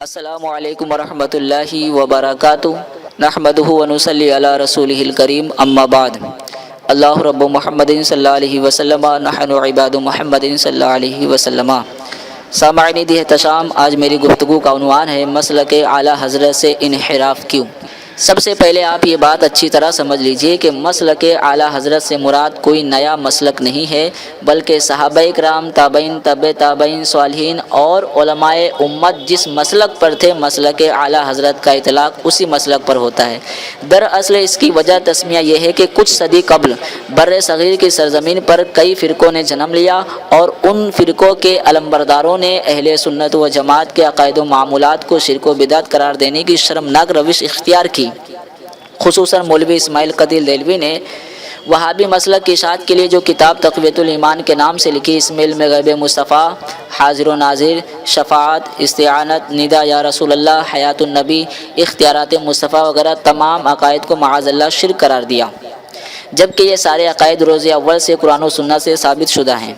السلام علیکم ورحمۃ اللہ وبرکاتہ نحمدہ ونصلی علی رسولہ الکریم اما بعد اللہ رب محمد صلی اللہ علیہ وسلم نحن عباد محمد صلی اللہ علیہ وسلم۔ سامعین دی احتشام، آج میری گفتگو کا عنوان ہے مسلک اعلیٰ حضرت سے انحراف کیوں۔ سب سے پہلے آپ یہ بات اچھی طرح سمجھ لیجئے کہ مسلک اعلیٰ حضرت سے مراد کوئی نیا مسلک نہیں ہے، بلکہ صحابہ کرام، تابعین، تبع تابعین، صالحین اور علماء امت جس مسلک پر تھے، مسلک اعلیٰ حضرت کا اطلاق اسی مسلک پر ہوتا ہے۔ دراصل اس کی وجہ تسمیہ یہ ہے کہ کچھ صدی قبل بر صغیر کی سرزمین پر کئی فرقوں نے جنم لیا اور ان فرقوں کے علمبرداروں نے اہل سنت و جماعت کے عقائد و معمولات کو شرک و بدعت قرار دینے کی شرمناک روش اختیار کی۔ خصوصاً مولوی اسماعیل قدیر دہلوی نے وہابی مسلک کی اشاعت کے لیے جو کتاب تقویۃ الایمان کے نام سے لکھی، اس میں علم غیب مصطفیٰ، حاضر و ناظر، شفاعت، استعانت، ندا یا رسول اللہ، حیات النبی، اختیارات مصطفیٰ وغیرہ تمام عقائد کو معاذ اللہ شرک قرار دیا، جبکہ یہ سارے عقائد روز اول سے قرآن و سنت سے ثابت شدہ ہیں۔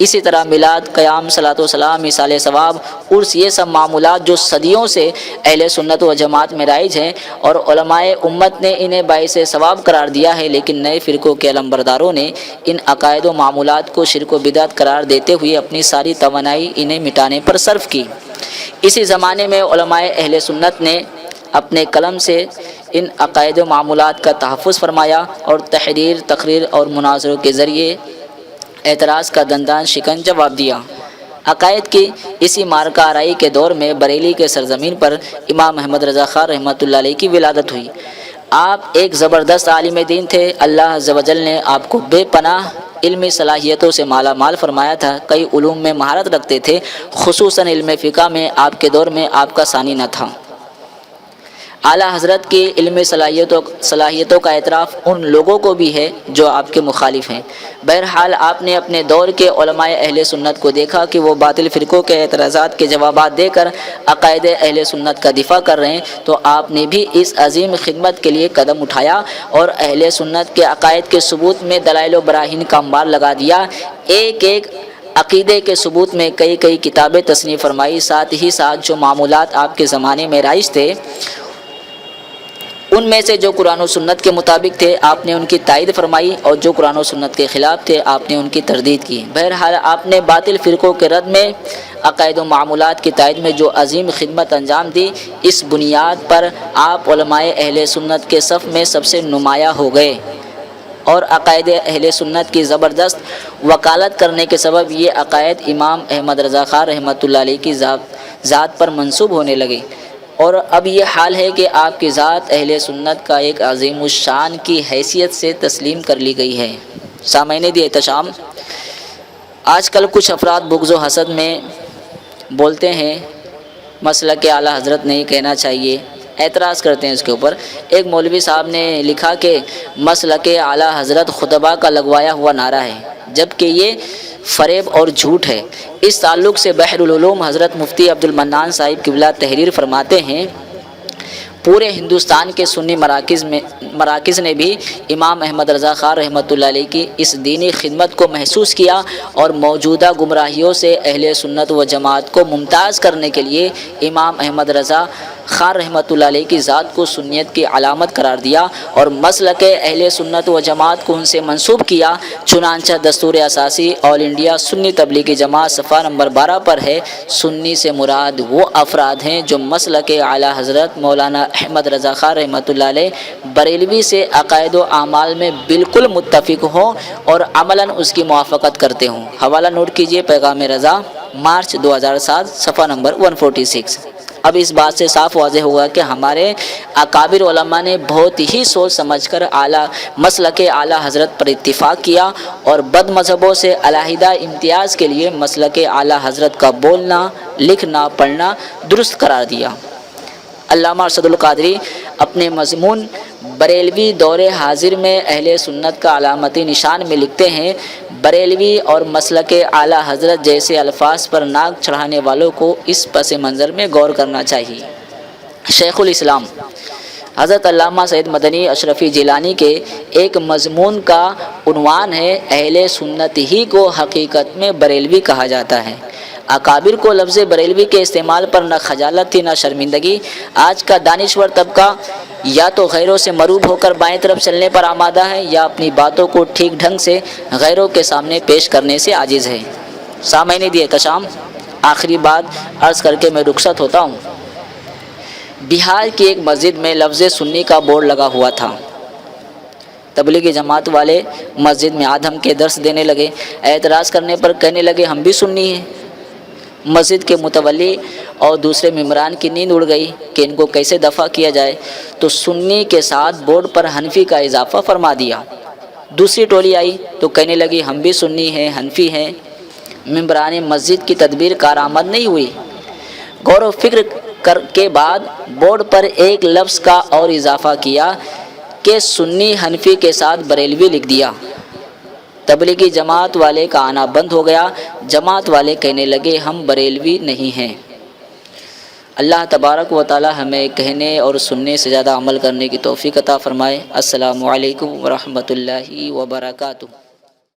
اسی طرح میلاد، قیام، صلاۃ و سلام، مثال ثواب، عرس، یہ سب معمولات جو صدیوں سے اہل سنت و جماعت میں رائج ہیں اور علماء امت نے انہیں باعث ثواب قرار دیا ہے، لیکن نئے فرقوں کے علمبرداروں نے ان عقائد و معمولات کو شرک و بدعت قرار دیتے ہوئے اپنی ساری توانائی انہیں مٹانے پر صرف کی۔ اسی زمانے میں علماء اہل سنت نے اپنے قلم سے ان عقائد و معمولات کا تحفظ فرمایا اور تحریر، تقریر اور مناظروں کے ذریعے اعتراض کا دندان شکن جواب دیا۔ عقائد کی اسی مارکہ آرائی کے دور میں بریلی کے سرزمین پر امام احمد رضا خان رحمۃ اللہ علیہ کی ولادت ہوئی۔ آپ ایک زبردست عالم دین تھے۔ اللہ عز و جل نے آپ کو بے پناہ علمی صلاحیتوں سے مالا مال فرمایا تھا۔ کئی علوم میں مہارت رکھتے تھے، خصوصاً علم فقہ میں آپ کے دور میں آپ کا ثانی نہ تھا۔ اعلیٰ حضرت کی علمی صلاحیتوں کا اعتراف ان لوگوں کو بھی ہے جو آپ کے مخالف ہیں۔ بہرحال آپ نے اپنے دور کے علماء اہل سنت کو دیکھا کہ وہ باطل فرقوں کے اعتراضات کے جوابات دے کر عقائد اہل سنت کا دفاع کر رہے ہیں، تو آپ نے بھی اس عظیم خدمت کے لیے قدم اٹھایا اور اہل سنت کے عقائد کے ثبوت میں دلائل و براہین کا انبار لگا دیا۔ ایک ایک عقیدے کے ثبوت میں کئی کئی کتابیں تصنیف فرمائی۔ ساتھ ہی ساتھ جو معمولات آپ کے زمانے میں رائج تھے، ان میں سے جو قرآن و سنت کے مطابق تھے آپ نے ان کی تائید فرمائی، اور جو قرآن و سنت کے خلاف تھے آپ نے ان کی تردید کی۔ بہرحال آپ نے باطل فرقوں کے رد میں، عقائد و معمولات کی تائید میں جو عظیم خدمت انجام دی، اس بنیاد پر آپ علماء اہل سنت کے صف میں سب سے نمایاں ہو گئے، اور عقائد اہل سنت کی زبردست وکالت کرنے کے سبب یہ عقائد امام احمد رضا خان رحمۃ اللہ علیہ کی ذات پر منسوب ہونے لگے، اور اب یہ حال ہے کہ آپ کی ذات اہل سنت کا ایک عظیم الشان کی حیثیت سے تسلیم کر لی گئی ہے۔ سامعین دی احتشام، آج کل کچھ افراد بغض و حسد میں بولتے ہیں مسلک اعلیٰ حضرت نہیں کہنا چاہیے، اعتراض کرتے ہیں اس کے اوپر۔ ایک مولوی صاحب نے لکھا کہ مسلک اعلیٰ حضرت خطبہ کا لگوایا ہوا نعرہ ہے، جبکہ یہ فریب اور جھوٹ ہے۔ اس تعلق سے بحر العلوم حضرت مفتی عبد المنان صاحب قبلہ تحریر فرماتے ہیں، پورے ہندوستان کے سنی مراکز نے بھی امام احمد رضا خان رحمۃ اللہ علیہ کی اس دینی خدمت کو محسوس کیا، اور موجودہ گمراہیوں سے اہل سنت و جماعت کو ممتاز کرنے کے لیے امام احمد رضا خان رحمۃ اللہ علیہ کی ذات کو سنیت کی علامت قرار دیا اور مسلک اہل سنت و جماعت کو ان سے منسوب کیا۔ چنانچہ دستور اساسی آل انڈیا سنی تبلیغی جماعت صفحہ نمبر 12 پر ہے، سنی سے مراد وہ افراد ہیں جو مسلک اعلیٰ حضرت مولانا احمد رضا خان رحمۃ اللہ علیہ بریلوی سے عقائد و اعمال میں بالکل متفق ہوں اور عملاً اس کی موافقت کرتے ہوں۔ حوالہ نوٹ کیجیے، پیغام رضا، مارچ 2007، صفحہ نمبر 146۔ اب اس بات سے صاف واضح ہوا کہ ہمارے اکابر علماء نے بہت ہی سوچ سمجھ کر مسلک اعلیٰ حضرت پر اتفاق کیا، اور بد مذہبوں سے علیحدہ امتیاز کے لیے مسلک اعلیٰ حضرت کا بولنا، لکھنا، پڑھنا درست قرار دیا۔ علامہ ارشد القادری اپنے مضمون بریلوی دور حاضر میں اہل سنت کا علامتی نشان میں لکھتے ہیں، بریلوی اور مسلک اعلیٰ حضرت جیسے الفاظ پر ناک چڑھانے والوں کو اس پس منظر میں غور کرنا چاہیے۔ شیخ الاسلام حضرت علامہ سید مدنی اشرفی جیلانی کے ایک مضمون کا عنوان ہے، اہل سنت ہی کو حقیقت میں بریلوی کہا جاتا ہے۔ اکابر کو لفظ بریلوی کے استعمال پر نہ خجالت تھی نہ شرمندگی۔ آج کا دانشور طبقہ یا تو غیروں سے مروب ہو کر بائیں طرف چلنے پر آمادہ ہے یا اپنی باتوں کو ٹھیک ڈھنگ سے غیروں کے سامنے پیش کرنے سے عاجز ہے۔ سامعین دی احتشام، آخری بات عرض کر کے میں رخصت ہوتا ہوں۔ بہار کی ایک مسجد میں لفظ سنی کا بورڈ لگا ہوا تھا۔ تبلیغی جماعت والے مسجد میں آدھم کے درس دینے لگے۔ اعتراض کرنے پر کہنے لگے ہم بھی سنی ہیں۔ مسجد کے متولی اور دوسرے ممبران کی نیند اڑ گئی کہ ان کو کیسے دفع کیا جائے، تو سنی کے ساتھ بورڈ پر حنفی کا اضافہ فرما دیا۔ دوسری ٹولی آئی تو کہنے لگی ہم بھی سنی ہیں، حنفی ہیں۔ ممبران مسجد کی تدبیر کارآمد نہیں ہوئی۔ غور و فکر کے بعد بورڈ پر ایک لفظ کا اور اضافہ کیا کہ سنی حنفی کے ساتھ بریلوی لکھ دیا۔ تبلیغی جماعت والے کا آنا بند ہو گیا۔ جماعت والے کہنے لگے ہم بریلوی نہیں ہیں۔ اللہ تبارک و تعالی ہمیں کہنے اور سننے سے زیادہ عمل کرنے کی توفیق عطا فرمائے۔ السلام علیکم ورحمۃ اللہ وبرکاتہ۔